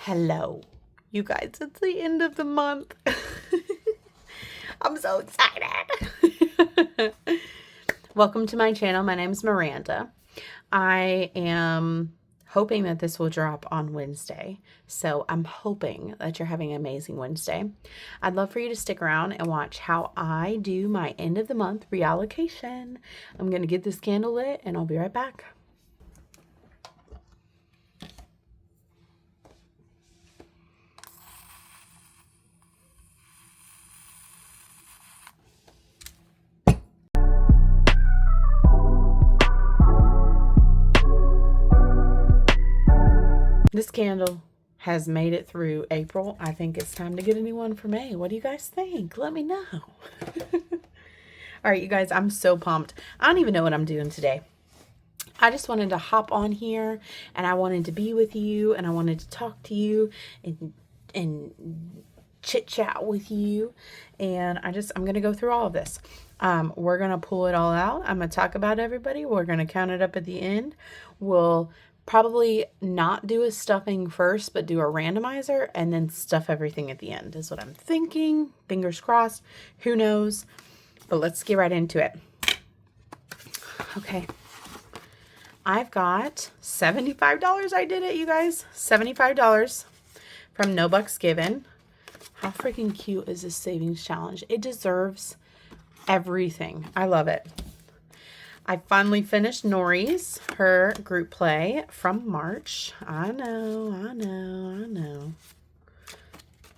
Hello, you guys, it's the end of the month. I'm so excited. Welcome to my channel. My name is Miranda. I am hoping that this will drop on Wednesday. So I'm hoping that you're having an amazing Wednesday. I'd love for you to stick around and watch how I do my end of the month reallocation. I'm going to get this candle lit and I'll be right back. This candle has made it through April. I think it's time to get a new one for May. What do you guys think? Let me know. All right, you guys, I'm so pumped. I don't even know what I'm doing today. I just wanted to hop on here and I wanted to be with you and I wanted to talk to you and chit chat with you. And I'm going to go through all of this. We're going to pull it all out. I'm going to talk about everybody. We're going to count it up at the end. We'll probably not do a stuffing first, but do a randomizer and then stuff everything at the end is what I'm thinking. Fingers crossed. Who knows? But let's get right into it. Okay. I've got $75. I did it, you guys. $75 from No Bucks Given. How freaking cute is this savings challenge? It deserves everything. I love it. I finally finished Nori's, her group play from March. I know.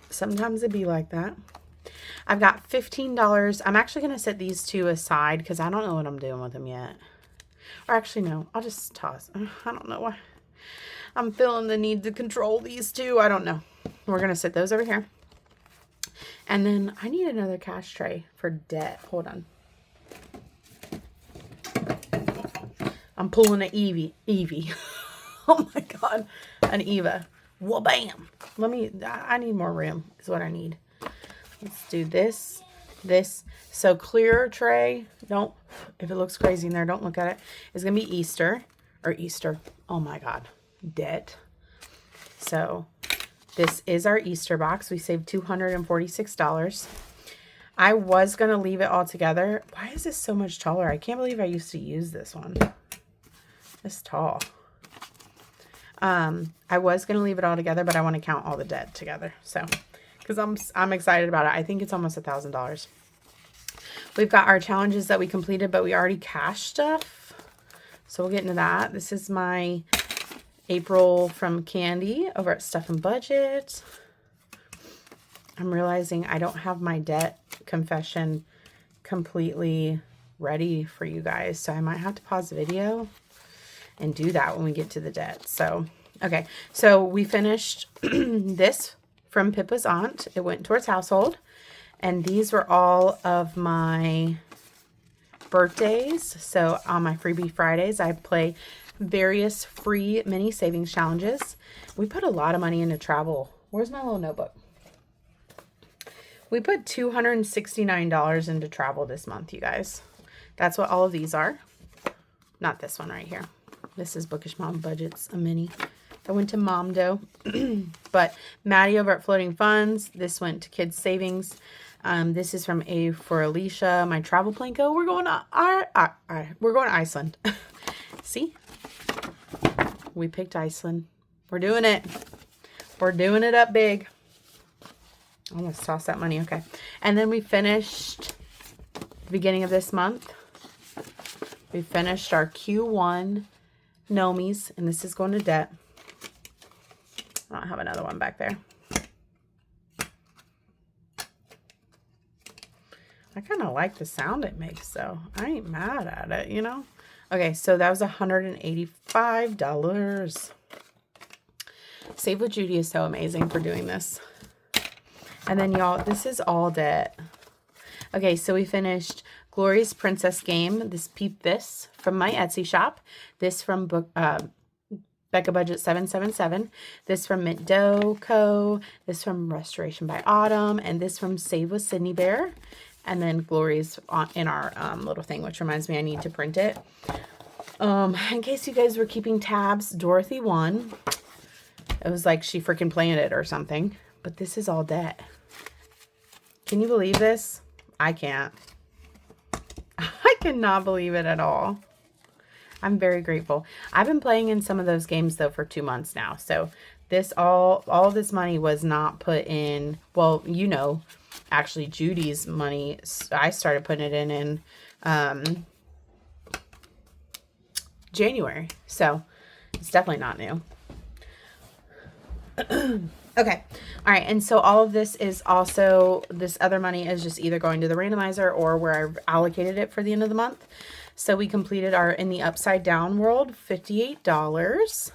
Sometimes it be like that. I've got $15. I'm actually going to set these two aside because I don't know what I'm doing with them yet. Or actually, no, I'll just toss. I don't know why. I'm feeling the need to control these two. I don't know. We're going to set those over here. And then I need another cash tray for debt. Hold on. I'm pulling an Evie. Oh my God. An Eva. Well, bam. I need more room is what I need. Let's do this. So clear tray. Don't, if it looks crazy in there, don't look at it. It's going to be Easter. Oh my God. Debt. So this is our Easter box. We saved $246. I was going to leave it all together. Why is this so much taller? I can't believe I used to use this one. This tall. I was going to leave it all together, but I want to count all the debt together. So, because I'm excited about it. I think it's almost $1,000. We've got our challenges that we completed, but we already cashed stuff. So we'll get into that. This is my April from Candy over at Stuff and Budget. I'm realizing I don't have my debt confession completely ready for you guys. So I might have to pause the video and do that when we get to the debt. So, okay. So we finished this from Pippa's aunt. It went towards household. And these were all of my birthdays. So on my Freebie Fridays, I play various free mini savings challenges. We put a lot of money into travel. Where's my little notebook? We put $269 into travel this month, you guys. That's what all of these are. Not this one right here. This is Bookish Mom Budgets, a mini. That went to Mom Dough. But Maddie over at Floating Funds. This went to Kids Savings. This is from A for Alicia. My travel Planko. We're going to Iceland. See? We picked Iceland. We're doing it. We're doing it up big. I almost tossed that money. Okay. And then we finished the beginning of this month. We finished our Q1 Nomies, and this is going to debt. I don't have another one back there. I kind of like the sound it makes, though. I ain't mad at it, you know? Okay, so that was $185. Save with Judy is so amazing for doing this. And then, y'all, this is all debt. Okay, so we finished Glory's Princess Game. This Peep This from my Etsy shop. This from Becca Budget 777. This from Mint Dough Co. This from Restoration by Autumn. And this from Save with Sydney Bear. And then Glory's in our little thing, which reminds me I need to print it. In case you guys were keeping tabs, Dorothy won. It was like she freaking planned it or something. But this is all debt. Can you believe this? I can't. I cannot believe it at all. I'm very grateful. I've been playing in some of those games though for 2 months now. So this all this money was not put in. Well, you know, actually Judy's money, I started putting it in January. So it's definitely not new. Okay. All right. And so all of this is also, this other money is just either going to the randomizer or where I've allocated it for the end of the month. So we completed our In the Upside Down World, $58.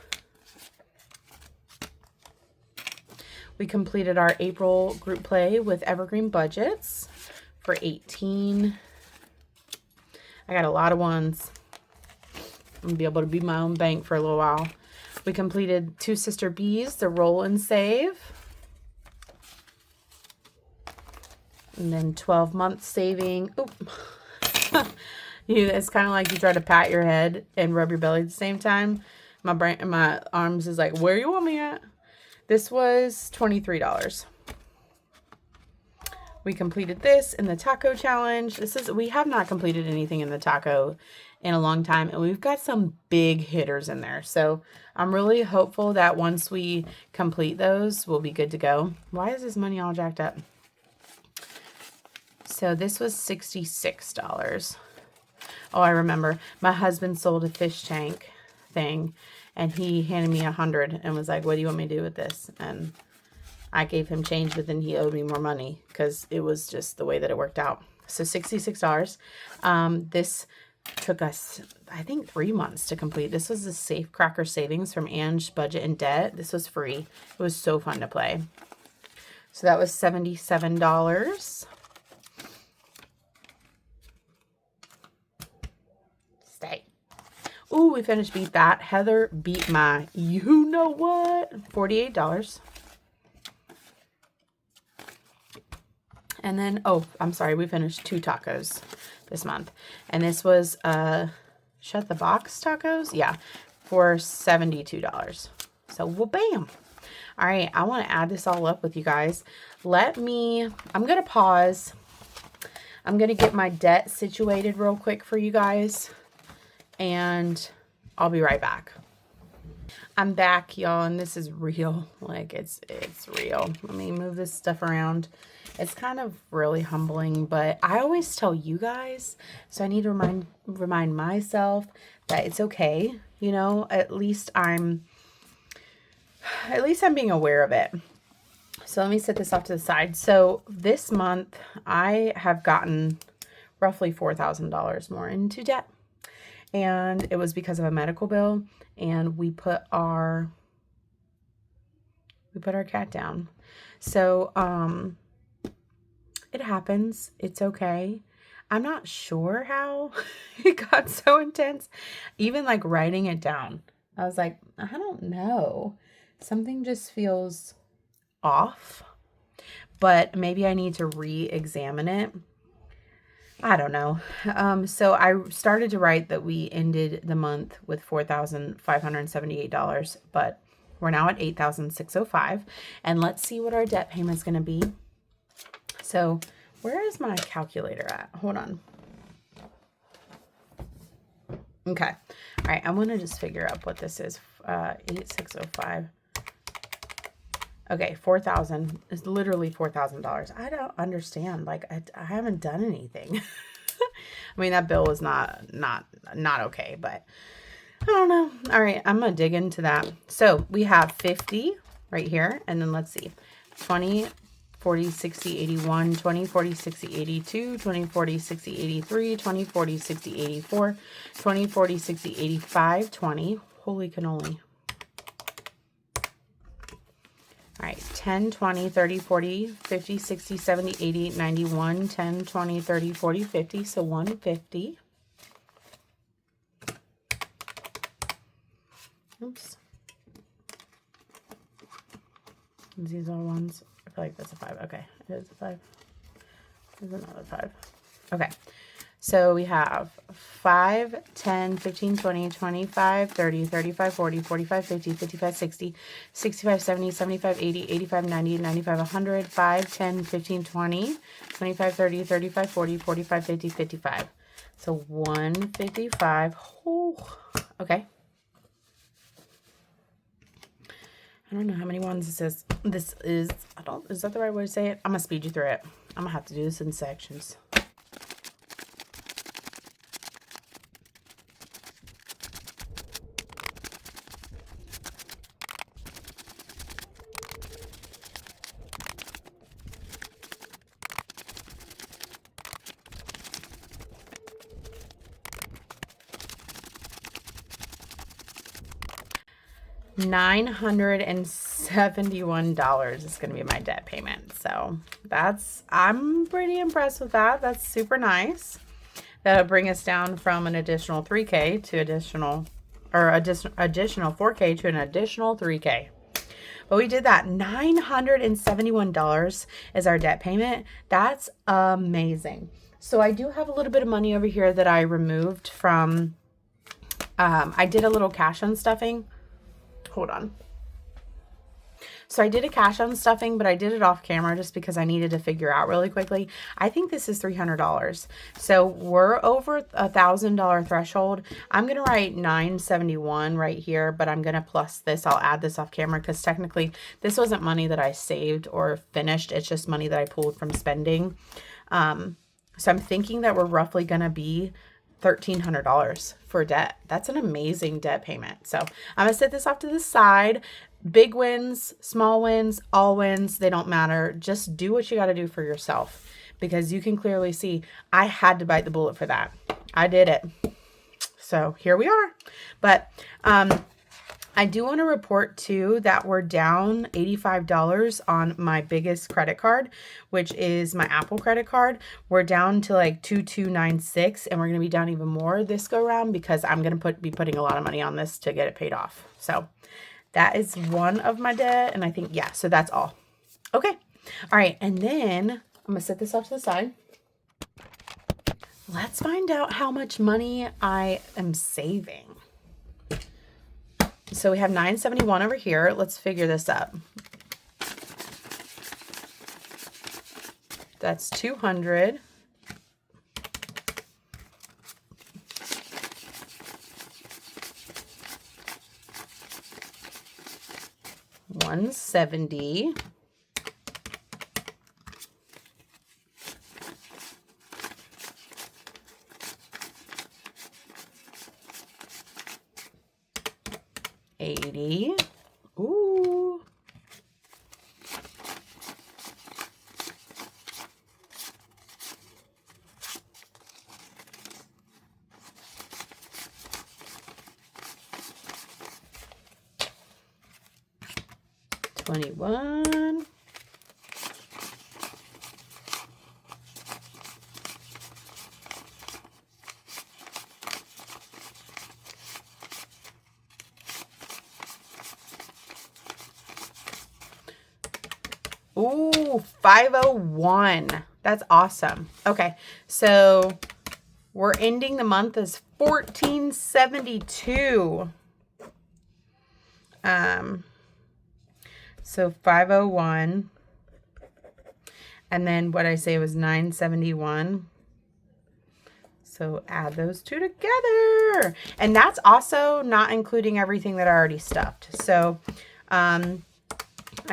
We completed our April group play with Evergreen Budgets for $18. I got a lot of ones. I'm going to be able to be my own bank for a little while. We completed Two Sister Bees, the roll and save. And then 12 months saving. Oop. It's kind of like you try to pat your head and rub your belly at the same time. My arms is like, where you want me at? This was $23. We completed this in the taco challenge. We have not completed anything in the taco in a long time, and we've got some big hitters in there. So I'm really hopeful that once we complete those, we'll be good to go. Why is this money all jacked up? So this was $66. Oh, I remember. My husband sold a fish tank thing, and he handed me $100 and was like, what do you want me to do with this? And I gave him change, but then he owed me more money because it was just the way that it worked out. So $66. This took us, I think, 3 months to complete. This was the Safe Cracker Savings from Ange Budget and Debt. This was free. It was so fun to play. So that was $77. Stay. Ooh, we finished Beat That. Heather beat my you know what? $48. And then, oh, I'm sorry, we finished 2 tacos this month. And this was Shut the Box tacos? Yeah, for $72. So, well, bam. All right, I want to add this all up with you guys. I'm going to pause. I'm going to get my debt situated real quick for you guys. And I'll be right back. I'm back, y'all, and this is real. Like, it's real. Let me move this stuff around. It's kind of really humbling, but I always tell you guys, so I need to remind myself that it's okay. You know, at least I'm being aware of it. So let me set this off to the side. So this month I have gotten roughly $4,000 more into debt. And it was because of a medical bill, and we put our cat down. So it happens. It's okay. I'm not sure how it got so intense. Even like writing it down, I was like, I don't know. Something just feels off, but maybe I need to re-examine it. I don't know. So I started to write that we ended the month with $4,578, but we're now at $8,605. And let's see what our debt payment is going to be. So where is my calculator at? Hold on. Okay. All right. I'm going to just figure out what this is. 8,605. Okay, $4,000 is literally $4,000. I don't understand. Like, I haven't done anything. I mean, that bill was not okay, but I don't know. All right, I'm gonna dig into that. So we have 50 right here, and then let's see, 20, 40, 60, 81, 20, 40, 60, 82, 20, 40, 60, 83, 20, 40, 60, 84, 20, 40, 60, 85, 20. Holy cannoli. All right, 10, 20, 30, 40, 50, 60, 70, 80, 91, 10, 20, 30, 40, 50, so 150. Oops. These are ones. I feel like that's a 5. Okay, it is a 5. There's another 5. Okay, So we have 5, 10, 15, 20, 25, 30, 35, 40, 45, 50, 55, 60, 65, 70, 75, 80, 85, 90, 95, 100, 5, 10, 15, 20, 25, 30, 35, 40, 45, 50, 55. So 155. Oh, okay. I don't know how many ones this is. Is that the right way to say it? I'm going to speed you through it. I'm going to have to do this in sections. $971 is going to be my debt payment. So I'm pretty impressed with that. That's super nice. That'll bring us down from an additional 3K to additional 4K to an additional 3K. But we did that. $971 is our debt payment. That's amazing. So I do have a little bit of money over here that I removed from, I did a little cash unstuffing. Hold on. So I did a cash unstuffing, but I did it off camera just because I needed to figure out really quickly. I think this is $300. So we're over $1,000 threshold. I'm going to write 971 right here, but I'm going to plus this. I'll add this off camera because technically this wasn't money that I saved or finished. It's just money that I pulled from spending. So I'm thinking that we're roughly going to be $1,300 for debt. That's an amazing debt payment. So I'm going to set this off to the side. Big wins, small wins, all wins, they don't matter. Just do what you got to do for yourself because you can clearly see I had to bite the bullet for that. I did it. So here we are. But I do want to report too that we're down $85 on my biggest credit card, which is my Apple credit card. We're down to like 2296 and we're going to be down even more this go round because I'm going to be putting a lot of money on this to get it paid off. So that is one of my debt. And I think, yeah, so that's all. Okay. All right. And then I'm going to set this off to the side. Let's find out how much money I am saving. So we have 971 over here. Let's figure this up. That's 200. $170. $80. Ooh. $21. Ooh, 501. That's awesome. Okay, so we're ending the month as 1472. So 501. And then what I say was 971. So add those two together. And that's also not including everything that I already stuffed. So I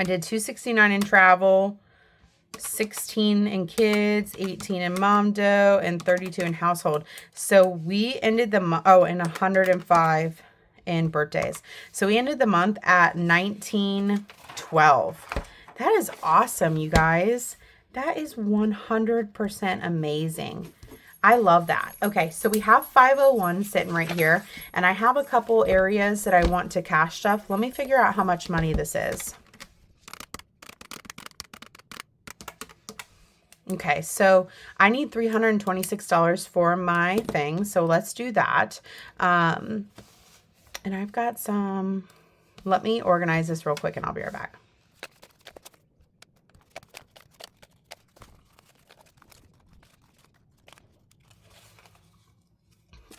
did $269 in travel, $16 in kids, $18 in mom dough, and $32 in household. So we ended the month, and $105 in birthdays. So we ended the month at $19.12. That is awesome, you guys. That is 100% amazing. I love that. Okay, so we have 501 sitting right here, and I have a couple areas that I want to cash stuff. Let me figure out how much money this is. Okay, so I need $326 for my thing, so let's do that. And I've got some, let me organize this real quick and I'll be right back.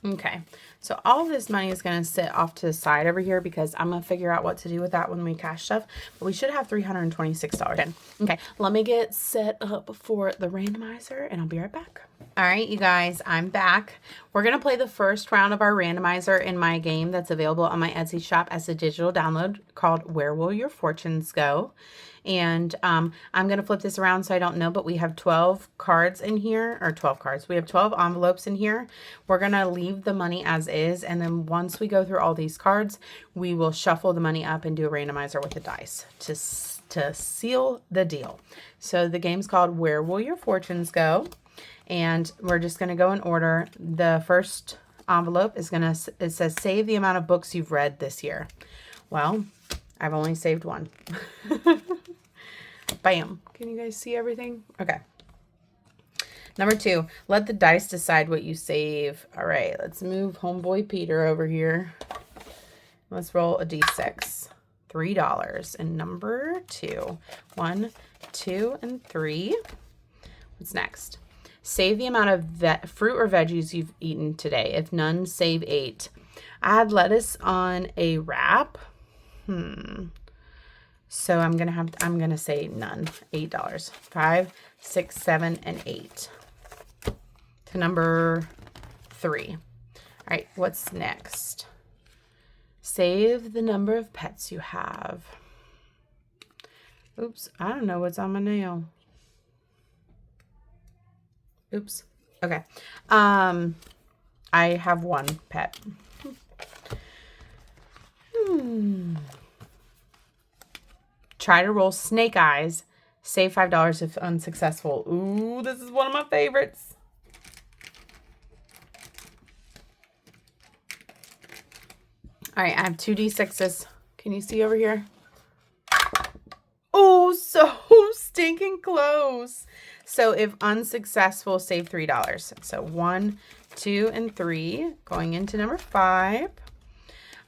Okay, so all of this money is going to sit off to the side over here because I'm going to figure out what to do with that when we cash stuff. But we should have $326 in. Okay, let me get set up for the randomizer and I'll be right back. All right, you guys, I'm back. We're going to play the first round of our randomizer in my game that's available on my Etsy shop as a digital download called Where Will Your Fortunes Go? And I'm going to flip this around so I don't know, but we have 12 cards in here, or 12 cards. We have 12 envelopes in here. We're going to leave the money as is. And then once we go through all these cards, we will shuffle the money up and do a randomizer with the dice to seal the deal. So the game's called Where Will Your Fortunes Go? And we're just going to go in order. The first envelope is it says save the amount of books you've read this year. Well, I've only saved one. Bam. Can you guys see everything? Okay. Number 2, let the dice decide what you save. All right, let's move homeboy Peter over here. Let's roll a d6. $3. And number 2. 1, 2, and 3. What's next? Save the amount of fruit or veggies you've eaten today. If none, save 8. Add lettuce on a wrap. So I'm gonna say none. $8. 5, 6, 7, and 8. To number 3. All right, what's next? Save the number of pets you have. Oops, I don't know what's on my nail. Oops. Okay. I have 1 pet. Try to roll snake eyes. Save $5 if unsuccessful. Ooh, this is one of my favorites. All right, I have 2 d6s. Can you see over here? Oh, so stinking close. So if unsuccessful, save $3. So 1, 2, and 3 going into number 5. All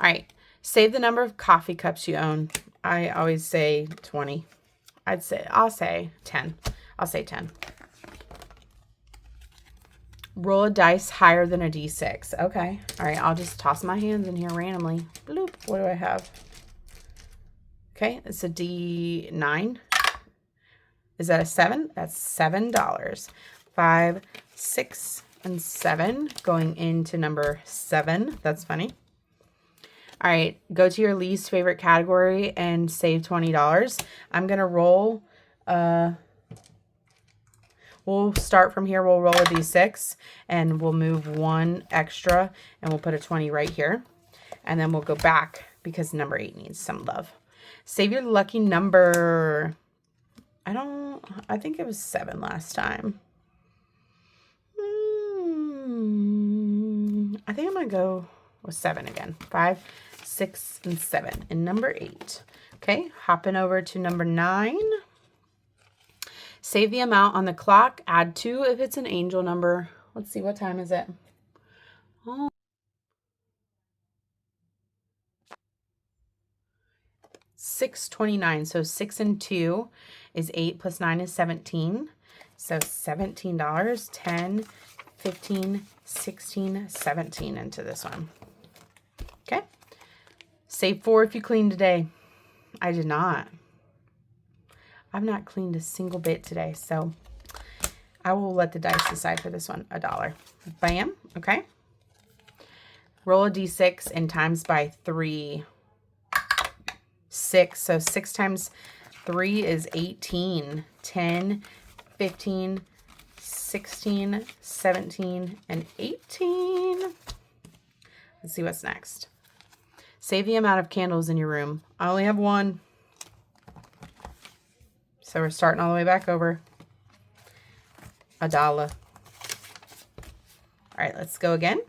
right, save the number of coffee cups you own. I always say 20. I'll say 10. I'll say 10. Roll a dice higher than a d6. Okay. All right, I'll just toss my hands in here randomly. Bloop. What do I have? Okay, it's a d9. Is that a 7? That's $7. 5, 6, and 7 going into number 7. That's funny. All right, go to your least favorite category and save $20. I'm going to roll. We'll start from here. We'll roll a d6 and we'll move 1 extra and we'll put a 20 right here. And then we'll go back because number 8 needs some love. Save your lucky number. I think it was 7 last time. I think I'm going to go with 7 again. 5, 6, and 7. And number 8. Okay, hopping over to number 9. Save the amount on the clock. Add 2 if it's an angel number. Let's see, what time is it? Oh. 6:29. So 6 and 2 is 8 plus 9 is 17. So $17. 10, 15, 16, 17 into this one. Okay. Save 4 if you clean today. I did not. I've not cleaned a single bit today, so I will let the dice decide for this one. $1. Bam. Okay. Roll a d6 and times by 3. 6. So 6 times 3 is 18. 10, 15, 16, 17, and 18. Let's see what's next. Save the amount of candles in your room. I only have 1. So we're starting all the way back over. $1. All right, let's go again.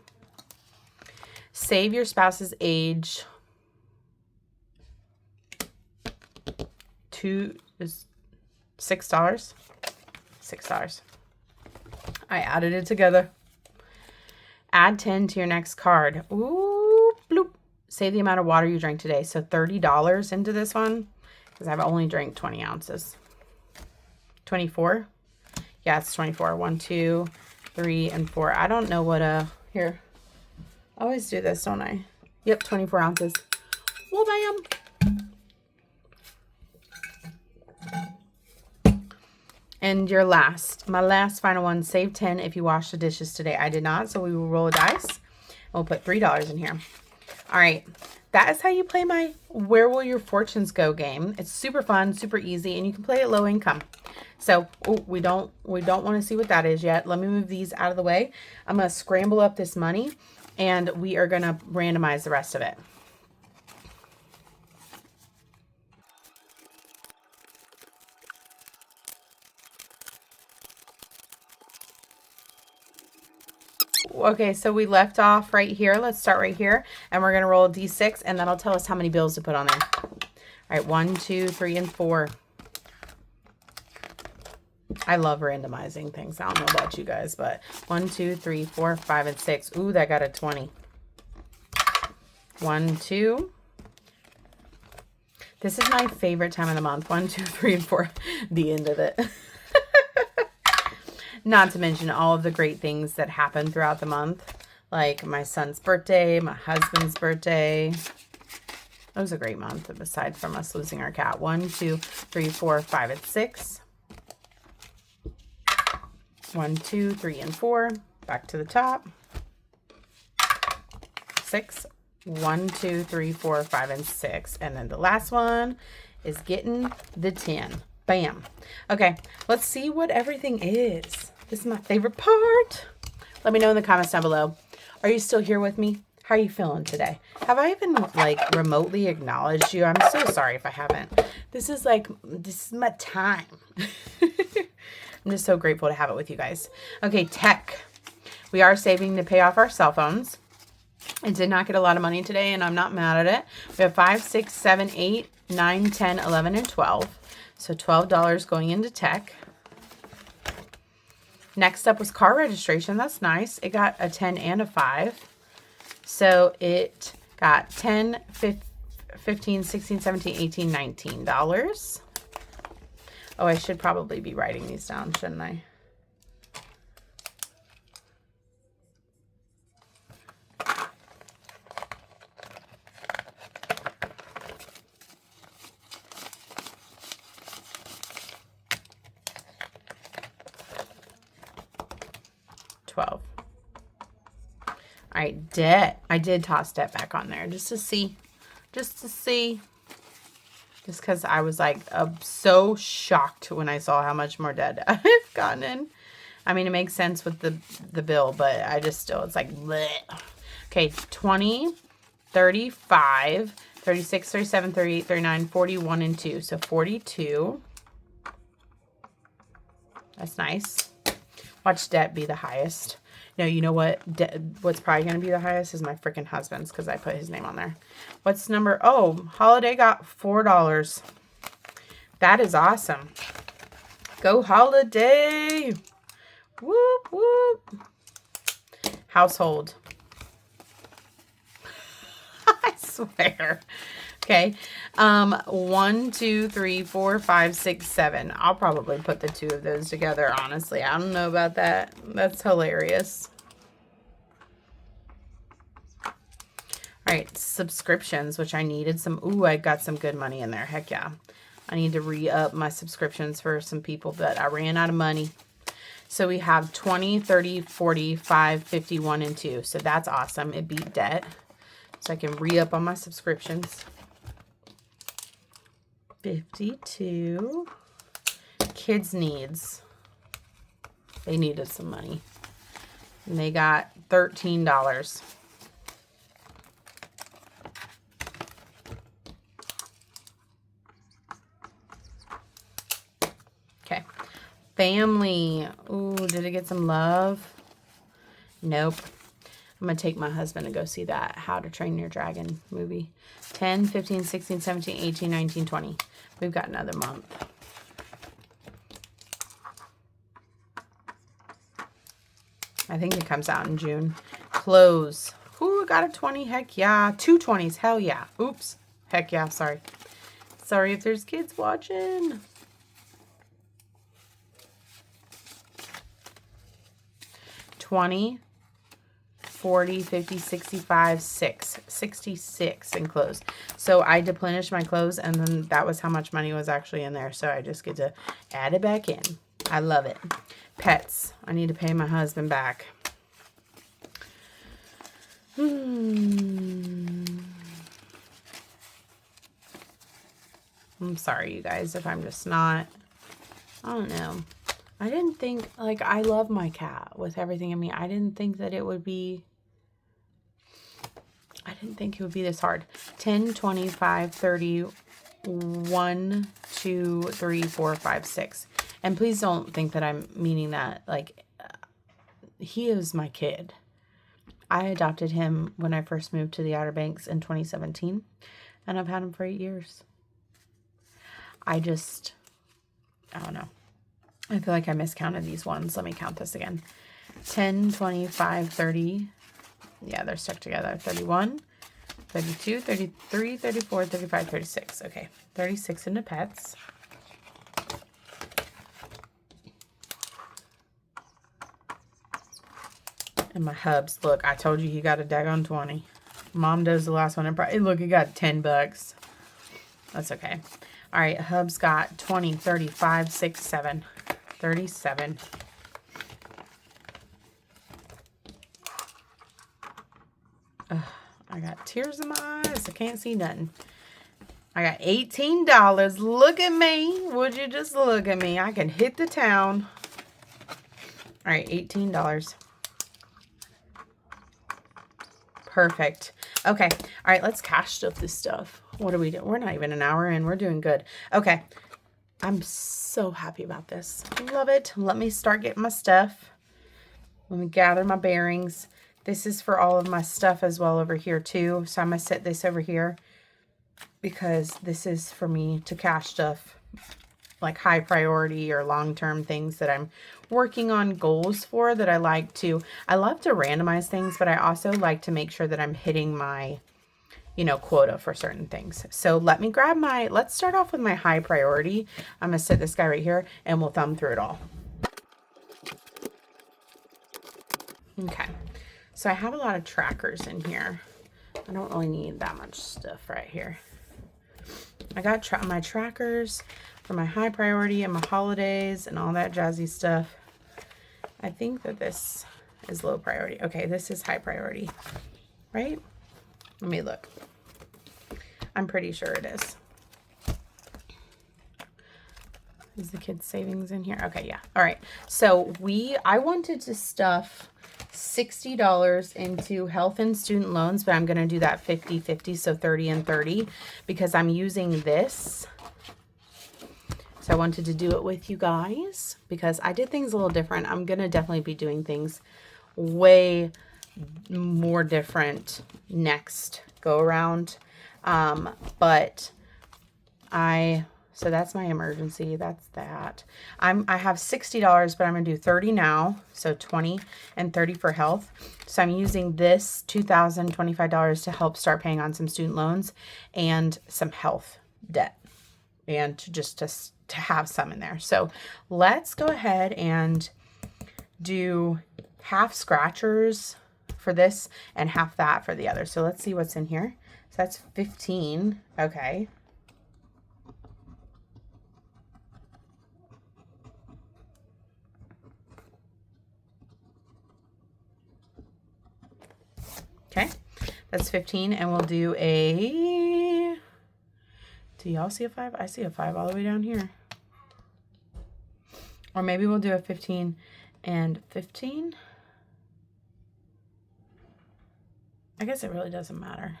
Save your spouse's age. 2 is $6. $6. I added it together. Add 10 to your next card. Ooh, bloop. Save the amount of water you drank today. So $30 into this one because I've only drank 20 ounces. 24? Yeah, it's 24. 1, 2, 3, and 4. I don't know what here. I always do this, don't I? Yep, 24 ounces. Well, bam. And your my last final one, save 10 if you wash the dishes today. I did not, so we will roll a dice. And we'll put $3 in here. All right, that is how you play my Where Will Your Fortunes Go game. It's super fun, super easy, and you can play at low income. So we don't want to see what that is yet. Let me move these out of the way. I'm going to scramble up this money, and we are going to randomize the rest of it. Okay, so we left off right here. Let's start right here, and we're going to roll a D6, and that'll tell us how many bills to put on there. All right, 1, 2, 3, and 4. I love randomizing things. I don't know about you guys, but 1, 2, 3, 4, 5, and 6. Ooh, that got a 20. 1, 2. This is my favorite time of the month. 1, 2, 3, and 4. The end of it. Not to mention all of the great things that happen throughout the month, like my son's birthday, my husband's birthday. It was a great month, aside from us losing our cat. 1, 2, 3, 4, 5, and 6. 1, 2, 3, and 4. Back to the top. 6. 1, 2, 3, 4, 5, and 6. And then the last one is getting the 10. Bam. Okay, let's see what everything is. This is my favorite part. Let me know in the comments down below. Are you still here with me? How are you feeling today? Have I even like remotely acknowledged you? I'm so sorry if I haven't. This is my time. I'm just so grateful to have it with you guys. Okay, tech. We are saving to pay off our cell phones. I did not get a lot of money today, and I'm not mad at it. We have 5, 6, 7, 8, 9, 10, 11, and 12. So $12 going into tech. Next up was car registration. That's nice. It got a 10 and a 5. So it got 10, 15, 16, 17, 18, $19. Oh, I should probably be writing these down, shouldn't I? $12. All right, debt. I did toss debt back on there just to see. Just because I was like so shocked when I saw how much more debt I've gotten in. I mean, it makes sense with the bill, but I just still, it's like, bleh. Okay, 20, 35, 36, 37, 38, 39, 41, and 2. So 42. That's nice. Watch debt be the highest. No, you know what? What's probably going to be the highest is my freaking husband's, because I put his name on there. What's number? Oh, Holiday got $4. That is awesome. Go Holiday. Whoop, whoop. Household. I swear. Okay. 1, 2, 3, 4, 5, 6, 7. I'll probably put the 2 of those together, honestly. I don't know about that. That's hilarious. All right, subscriptions, which I needed some. Ooh, I got some good money in there. Heck yeah. I need to re-up my subscriptions for some people, but I ran out of money. So we have 20, 30, 40, 5, 51, and 2. So that's awesome. It beat debt. So I can re-up on my subscriptions. 52. Kids needs. They needed some money. And they got $13. Okay. Family. Ooh, did it get some love? Nope. I'm going to take my husband to go see that How to Train Your Dragon movie. 10, 15, 16, 17, 18, 19, 20. We've got another month. I think it comes out in June. Clothes. Ooh, got a 20. Heck yeah. 2 20s. Hell yeah. Oops. Heck yeah. Sorry. Sorry if there's kids watching. 20. 40, 50, 65, 66 in clothes. So I deplenished my clothes, and then that was how much money was actually in there. So I just get to add it back in. I love it. Pets. I need to pay my husband back. I'm sorry, you guys, if I'm just not, I don't know. I didn't think, like, I love my cat with everything in me. I didn't think that it would be, I didn't think it would be this hard. 10, 25, 30, 1, 2, 3, 4, 5, 6. And please don't think that I'm meaning that, like, he is my kid. I adopted him when I first moved to the Outer Banks in 2017, and I've had him for 8 years. I don't know. I feel like I miscounted these ones. Let me count this again. 10, 25, 30. Yeah, they're stuck together. 31, 32, 33, 34, 35, 36. Okay, 36 into pets. And my hubs. Look, I told you he got a daggone 20. Mom does the last one. And look, he got $10. That's okay. All right, hubs got 20, 35, 6, 7. 37. Ugh, I got tears in my eyes. I can't see nothing. I got $18. Look at me. Would you just look at me? I can hit the town. All right, $18. Perfect. Okay. All right, let's cash stuff this stuff. What are we doing? We're not even an hour in. We're doing good. Okay. I'm so happy about this. Love it. Let me start getting my stuff. Let me gather my bearings. This is for all of my stuff as well over here too. So I'm going to set this over here because this is for me to cash stuff, like high priority or long-term things that I'm working on goals for that I love to randomize things, but I also like to make sure that I'm hitting my quota for certain things. So let me grab let's start off with my high priority. I'm going to set this guy right here and we'll thumb through it all. Okay. So I have a lot of trackers in here. I don't really need that much stuff right here. I got my trackers for my high priority and my holidays and all that jazzy stuff. I think that this is low priority. Okay, this is high priority, right? Let me look. I'm pretty sure it is. Is the kids' savings in here? Okay, yeah. All right. So I wanted to stuff $60 into health and student loans, but I'm going to do that 50-50, so 30 and 30, because I'm using this. So I wanted to do it with you guys because I did things a little different. I'm going to definitely be doing things way more different next go around. So that's my emergency. That's that. I have $60, but I'm going to do 30 now. So 20 and 30 for health. So I'm using this $2,025 to help start paying on some student loans and some health debt, and to have some in there. So let's go ahead and do half scratchers for this and half that for the other. So let's see what's in here. So that's 15. Okay. Okay, that's 15, and we'll do do y'all see a 5? I see a 5 all the way down here. Or maybe we'll do a 15 and 15. I guess it really doesn't matter.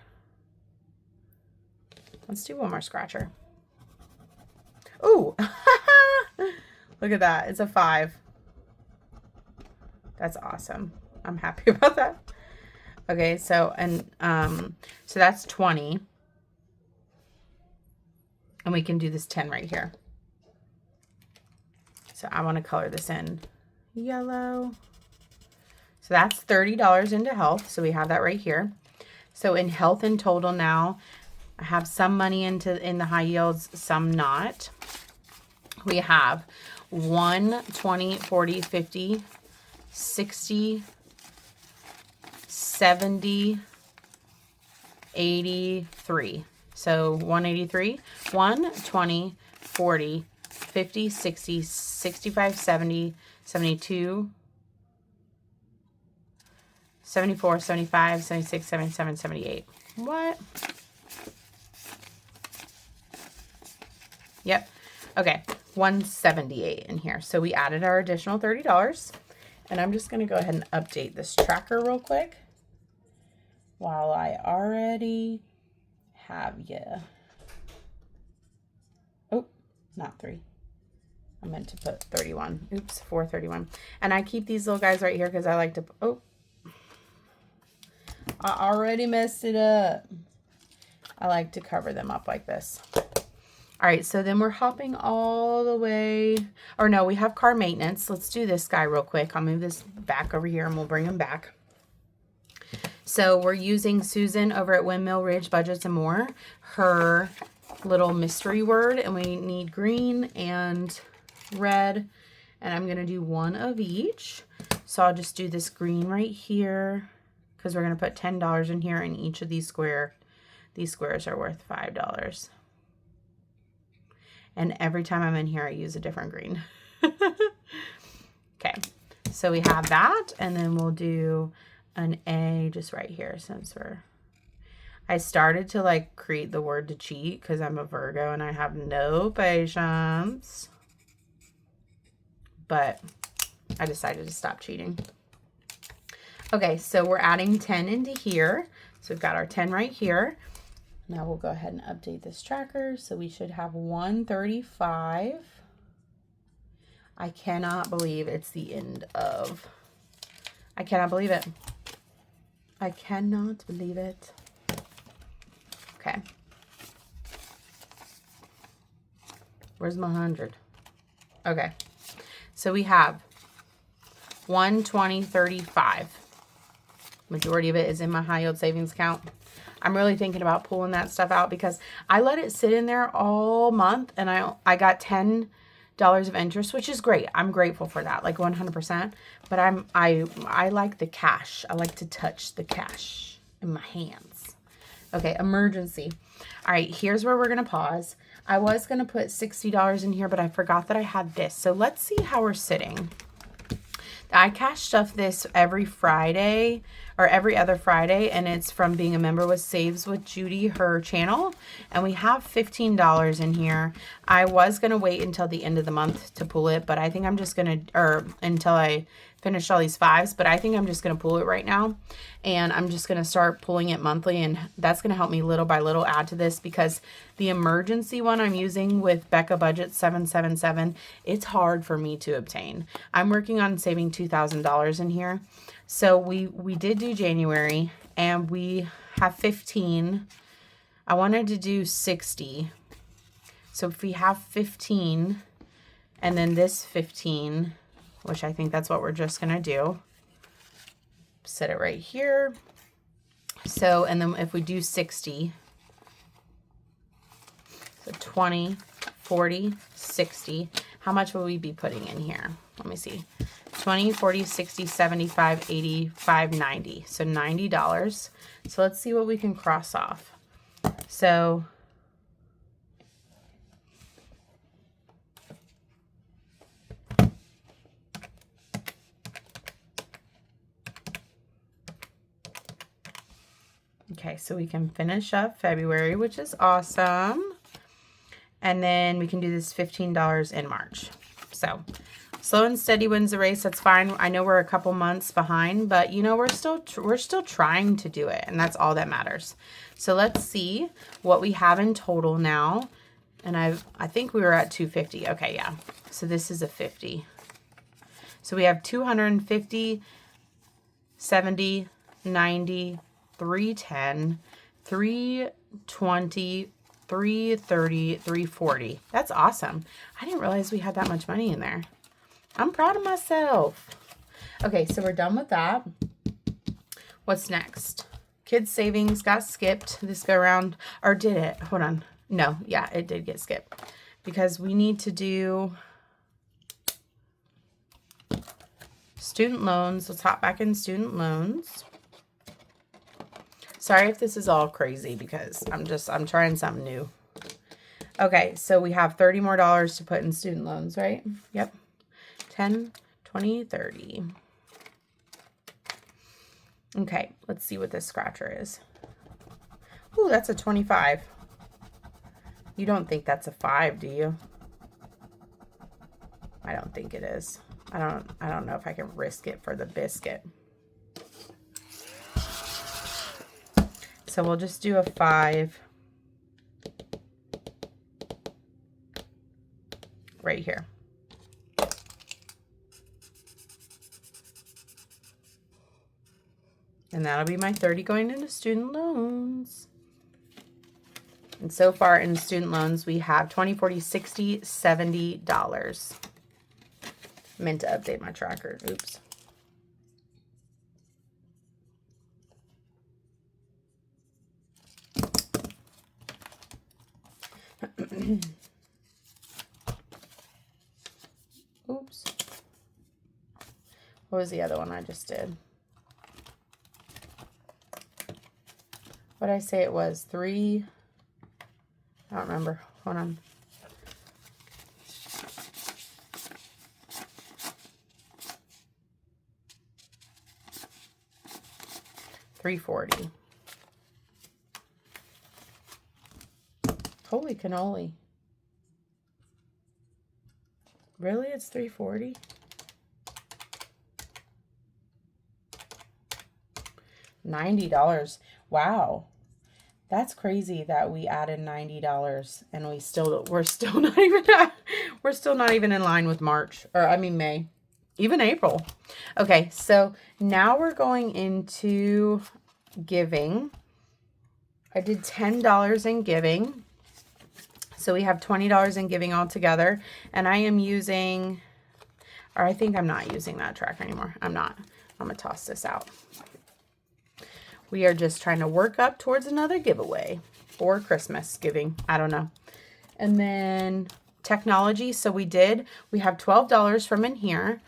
Let's do one more scratcher. Ooh, look at that. It's a 5. That's awesome. I'm happy about that. Okay, so so that's 20. And we can do this 10 right here. So I want to color this in yellow. So that's $30 into health. So we have that right here. So in health in total now, I have some money in the high yields, some not. We have 1, 20, 40, 50, 60, 70, 83. So 183, 1, 20, 40, 50, 60, 65, 70, 72, 74, 75, 76, 77, 78. What? Yep. Okay. 178 in here. So we added our additional $30. And I'm just going to go ahead and update this tracker real quick while I already have you. Oh, not 3. I meant to put 31. Oops, 431. And I keep these little guys right here because I like to, oh, I already messed it up. I like to cover them up like this. All right, so then we're hopping all the way, or no, we have car maintenance. Let's do this guy real quick. I'll move this back over here and we'll bring him back. So we're using Susan over at Windmill Ridge Budgets and More, her little mystery word, and we need green and red, and I'm gonna do one of each. So I'll just do this green right here because we're gonna put $10 in here, and each of these squares are worth $5. And every time I'm in here, I use a different green. Okay, so we have that, and then we'll do an A just right here since I started to like create the word to cheat because I'm a Virgo and I have no patience. But I decided to stop cheating. Okay, so we're adding 10 into here. So we've got our 10 right here. Now we'll go ahead and update this tracker. So we should have 135. I cannot believe it's the end of. I cannot believe it. I cannot believe it. Okay. Where's my 100? Okay. So we have 120, 35. Majority of it is in my high yield savings account. I'm really thinking about pulling that stuff out because I let it sit in there all month and I got $10 of interest, which is great. I'm grateful for that, like 100%. But I like the cash. I like to touch the cash in my hands. Okay, emergency. All right, here's where we're gonna pause. I was gonna put $60 in here, but I forgot that I had this. So let's see how we're sitting. I cash stuff this every Friday or every other Friday, and it's from being a member with Saves with Judy, her channel, and we have $15 in here. I was going to wait until the end of the month to pull it, but I think I'm just going to, or until I finish all these fives, but I think I'm just going to pull it right now, and I'm just going to start pulling it monthly, and that's going to help me little by little add to this because the emergency one I'm using with Becca Budget 777, it's hard for me to obtain. I'm working on saving $2,000 in here. So we did do January and we have 15. I wanted to do 60. So if we have 15 and then this 15, which I think that's what we're just going to do, set it right here. So, and then if we do 60, so 20, 40, 60, how much will we be putting in here? Let me see. 20, 40, 60, 75, 85, 90. So $90. So let's see what we can cross off. So okay, so we can finish up February, which is awesome. And then we can do this $15 in March. So slow and steady wins the race. That's fine. I know we're a couple months behind, but you know, we're still trying to do it, and that's all that matters. So let's see what we have in total now. And I think we were at 250. Okay, yeah. So this is a 50. So we have 250, 70, 90, 310, 320, 330, 340. That's awesome. I didn't realize we had that much money in there. I'm proud of myself. Okay, so we're done with that. What's next? Kids savings got skipped this go around, or did it? Hold on. No, yeah, it did get skipped because we need to do student loans. Let's hop back in student loans. Sorry if this is all crazy because I'm trying something new. Okay, so we have $30 more to put in student loans, right? Yep. 10, 20, 30. Okay, let's see what this scratcher is. Ooh, that's a 25. You don't think that's a 5, do you? I don't think it is. I don't know if I can risk it for the biscuit. So we'll just do a 5 right here. And that'll be my 30 going into student loans. And so far in student loans, we have $20, $40, $60, $70. Meant to update my tracker. Oops. Oops. What was the other one I just did? What did I say it was? 3. I don't remember. Hold on. $340. Holy cannoli. Really? It's $340? $90. Wow. That's crazy that we added $90 and we're still not even in line with March, or I mean May, even April. Okay, so now we're going into giving. I did $10 in giving. So we have $20 in giving altogether, and I am using, or I think I'm not using that tracker anymore. I'm not. I'm going to toss this out. We are just trying to work up towards another giveaway or Christmas giving. I don't know. And then technology. So we have $12 from in here.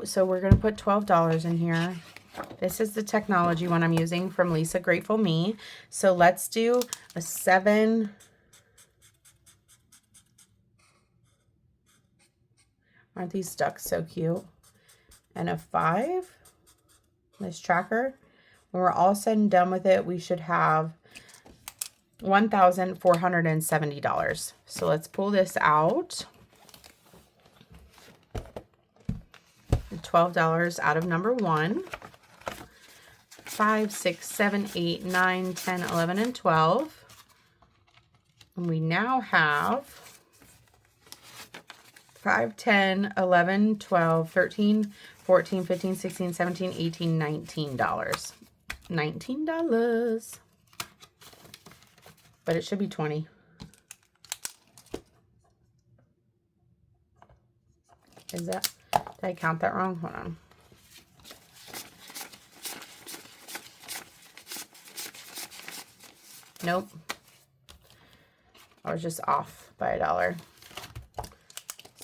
So we're going to put $12 in here. This is the technology one I'm using from Lisa Grateful Me. So let's do a 7. Aren't these ducks so cute? And a 5. This tracker. When we're all said and done with it, we should have $1,470. So let's pull this out. $12 out of number 1. 5, 6, 7, 8, 9, 10, 11, and 12. And we now have 5, 10, 11, 12, 13, 14, 15, 16, 17, 18, $19. $19. But it should be 20. Is that, did I count that wrong? Hold on. Nope. I was just off by $1.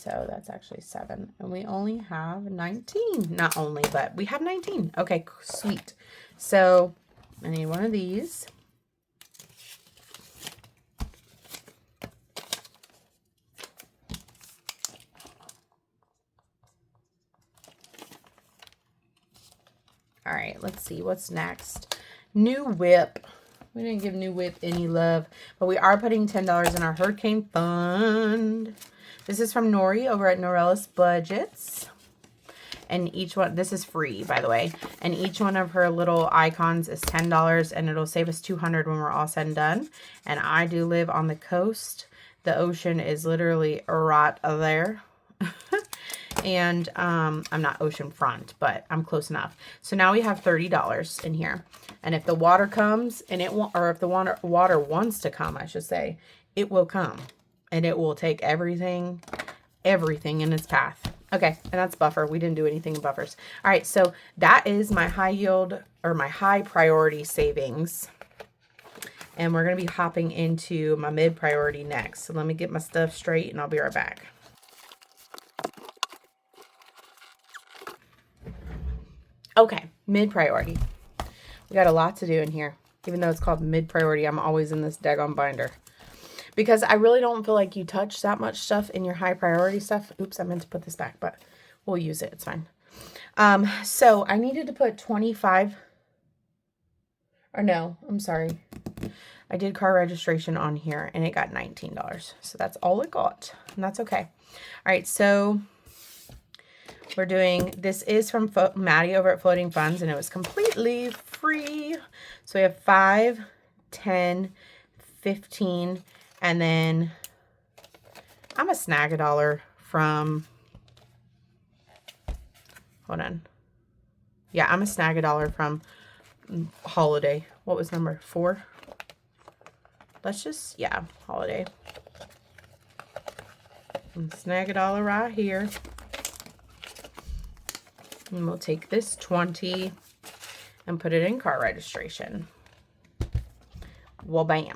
So that's actually 7. And we only have 19. Not only, but we have 19. Okay, sweet. So I need one of these. All right, let's see what's next. New Whip. We didn't give New Whip any love, but we are putting $10 in our hurricane fund. This is from Nori over at Norella's Budgets. And each one, this is free, by the way. And each one of her little icons is $10, and it'll save us $200 when we're all said and done. And I do live on the coast. The ocean is literally right there. And I'm not oceanfront, but I'm close enough. So now we have $30 in here. And if the water comes, and it won't, or if the water wants to come, I should say, it will come. And it will take everything in its path. Okay, and that's buffer. We didn't do anything in buffers. All right, so that is my high yield, or my high priority savings. And we're going to be hopping into my mid priority next. So let me get my stuff straight, and I'll be right back. Okay, mid priority. We got a lot to do in here. Even though it's called mid-priority, I'm always in this daggone binder. Because I really don't feel like you touch that much stuff in your high priority stuff. Oops, I meant to put this back, but we'll use it. It's fine. So I needed to put 25. Or no, I'm sorry. I did car registration on here and it got $19. So that's all it got. And that's okay. All right, so we're doing, this is from Maddie over at Floating Funds, and it was completely free. So we have 5, 10, 15, and then I'm a snag $1 from, hold on. Yeah, I'm a snag $1 from Holiday. What was number 4? Let's just, yeah, Holiday. And snag $1 right here. And we'll take this 20 and put it in car registration. Well, bam.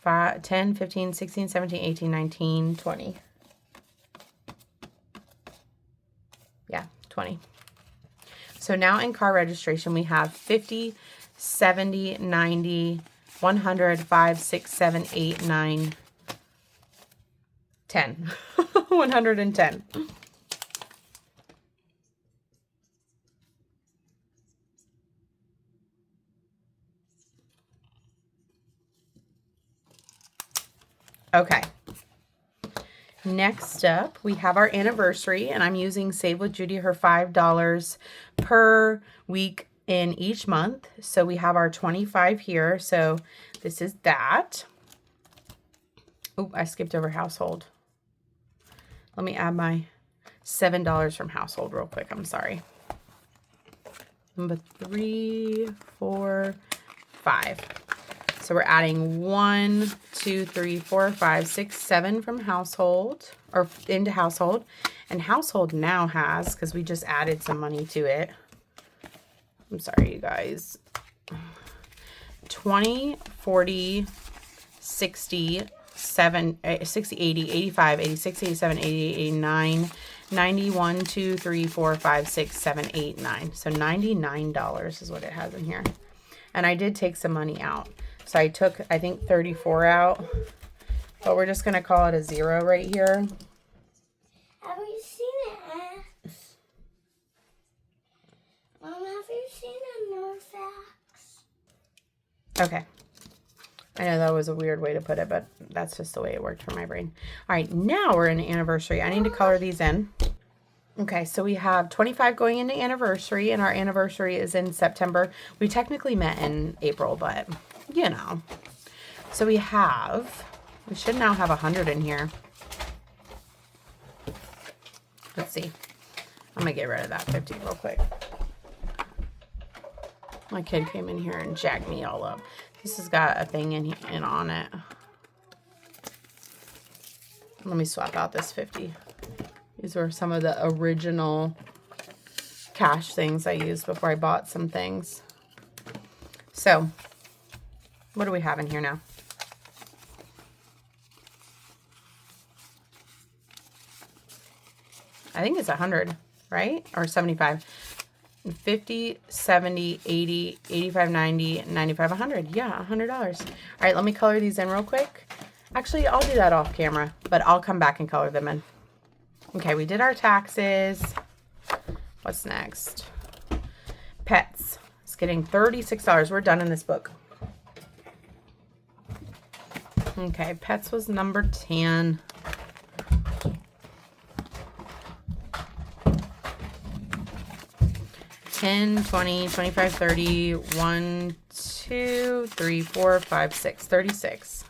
5, 10, 15, 16, 17, 18, 19, 20. Yeah, 20. So now in car registration, we have 50, 70, 90, 100, 5, 6, 7, 8, 9, 10. 110. Okay. Next up, we have our anniversary, and I'm using Save with Judy, her $5 per week in each month. So we have our 25 here. So this is that. Oh, I skipped over household. Let me add my $7 from household real quick. I'm sorry. Number 3, 4, 5. So we're adding 1, 2, 3, 4, 5, 6, 7 from household, or into household. And household now has, because we just added some money to it. I'm sorry, you guys. 20, 40, 60, 60, 80, 85, 86, 87, 88, 89, 91, 2, 3, 4, 5, 6, 7, 8, 9. So $99 is what it has in here. And I did take some money out. So I took, I think, 34 out. But we're just going to call it a 0 right here. Have you seen an X? Mom, have you seen a North X? Okay. I know that was a weird way to put it, but that's just the way it worked for my brain. All right, now we're in anniversary. I need to color these in. Okay, so we have 25 going into anniversary, and our anniversary is in September. We technically met in April, but, you know. So we should now have 100 in here. Let's see. I'm going to get rid of that 50 real quick. My kid came in here and jacked me all up. This has got a thing in on it. Let me swap out this 50. These were some of the original cash things I used before I bought some things. So, what do we have in here now? I think it's 100, right? Or 75. 50, 70, 80, 85, 90, 95, 100. Yeah, $100. All right, let me color these in real quick. Actually, I'll do that off camera, but I'll come back and color them in. Okay, we did our taxes. What's next? Pets. It's getting $36. We're done in this book. Okay, pets was number 10. $10, $20, $25, $30, $1, $2, $3, $4, $5, $6, $36.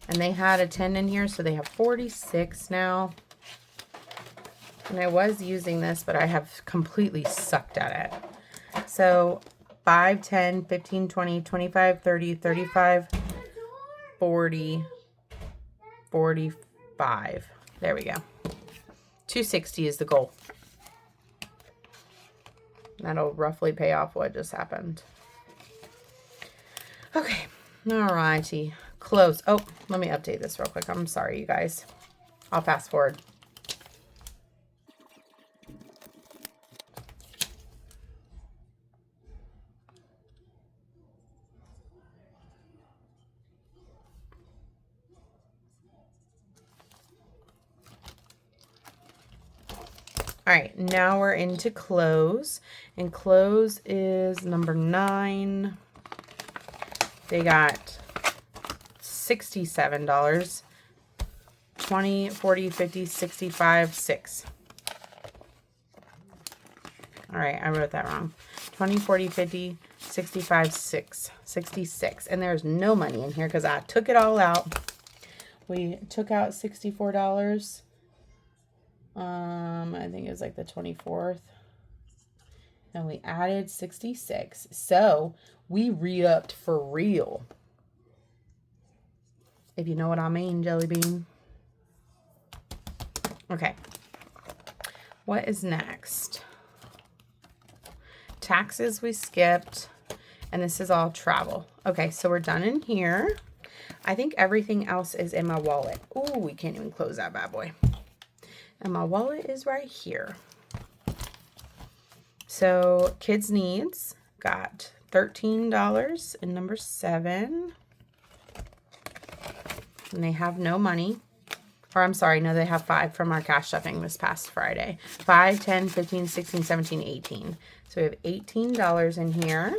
And they had a 10 in here, so they have 46 now. And I was using this, but I have completely sucked at it. So 5, 10, 15, 20, 25, 30, 35, 40, 45. There we go. 260 is the goal. That'll roughly pay off what just happened. Okay. Alrighty. Close. Oh, let me update this real quick. I'm sorry, you guys. I'll fast forward. All right, now we're into clothes, and clothes is number 9. They got $67. 20, 40, 50, 65, 6. All right, I wrote that wrong. 20, 40, 50, 65, 6. 66. And there's no money in here because I took it all out. We took out $64. I think it was like the 24th. And we added 66. So we re-upped for real. If you know what I mean, Jelly Bean. Okay. What is next? Taxes we skipped. And this is all travel. Okay, so we're done in here. I think everything else is in my wallet. Oh, we can't even close that bad boy. And my wallet is right here. So kids' needs got $13 in number 7. And they have no money. Or I'm sorry, no, they have 5 from our cash stuffing this past Friday. 5, 10, 15, 16, 17, 18. So we have $18 in here.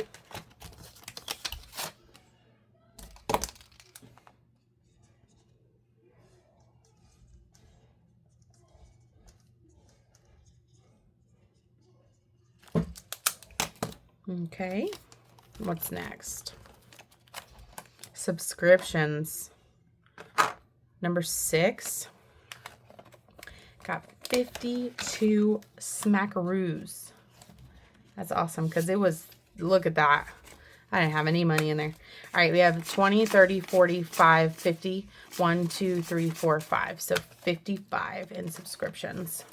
Okay, what's next? Subscriptions. Number 6. Got 52 smackaroos. That's awesome because it was, look at that. I didn't have any money in there. All right, we have 20, 30, 45, 50. 1, 2, 3, 4, 5. So 55 in subscriptions.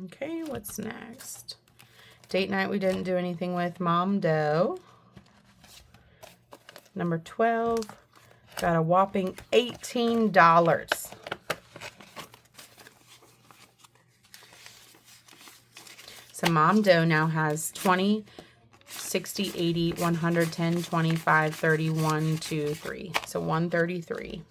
Okay, what's next? Date night we didn't do anything with. Mom Doe. Number 12. Got a whopping $18. So Mom Doe now has 20, 60, 80, 110, 25, 30, 1, 2, 3. So 133.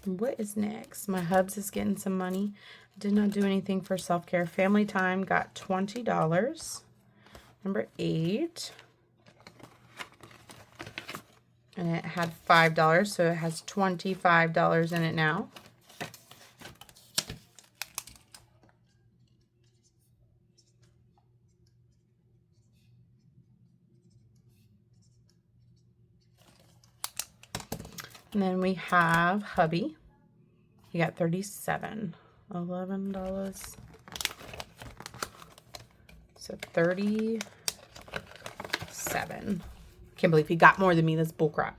What is next? My hubs is getting some money. Did not do anything for self-care. Family time got $20. Number 8. And it had $5, so it has $25 in it now. And then we have hubby. He got $37. $11. So 37. Can't believe he got more than me. That's bullcrap.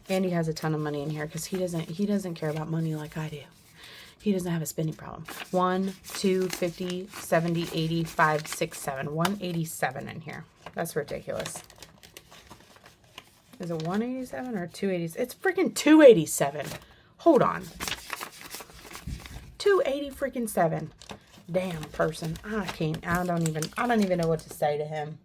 And he has a ton of money in here because he doesn't care about money like I do. He doesn't have a spending problem. 1, 2, 50, 70, 80, 5, 6, 7. 187 in here. That's ridiculous. Is it 187 or 280? It's freaking 287. Hold on. 280 freaking 7. Damn person. I don't even know what to say to him.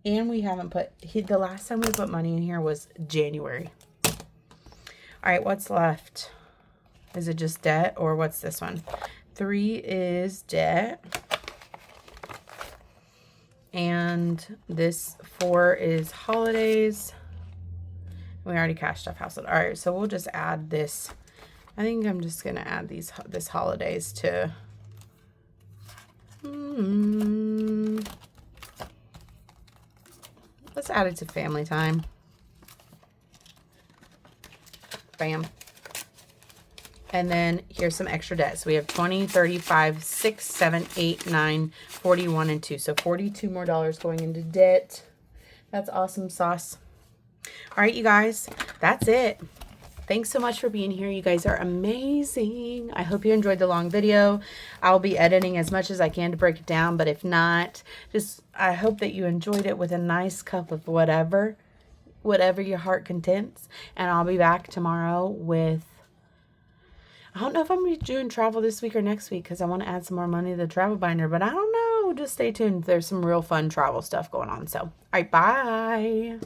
And we haven't put, the last time we put money in here was January. All right, what's left? Is it just debt or what's this one? 3 is debt. And this 4 is holidays. We already cashed off household. All right, so we'll just add this. I think I'm just going to add this holidays to... Let's add it to family time. Bam. And then here's some extra debt. So we have 20, 35, 6, 7, 8, 9, 41, and 2. So $42 more going into debt. That's awesome sauce. All right, you guys, that's it. Thanks so much for being here. You guys are amazing. I hope you enjoyed the long video. I'll be editing as much as I can to break it down, but if not, just I hope that you enjoyed it with a nice cup of whatever your heart contents. And I'll be back tomorrow with, I don't know if I'm going to be doing travel this week or next week because I want to add some more money to the travel binder, but I don't know. Just stay tuned. There's some real fun travel stuff going on. So, all right, bye.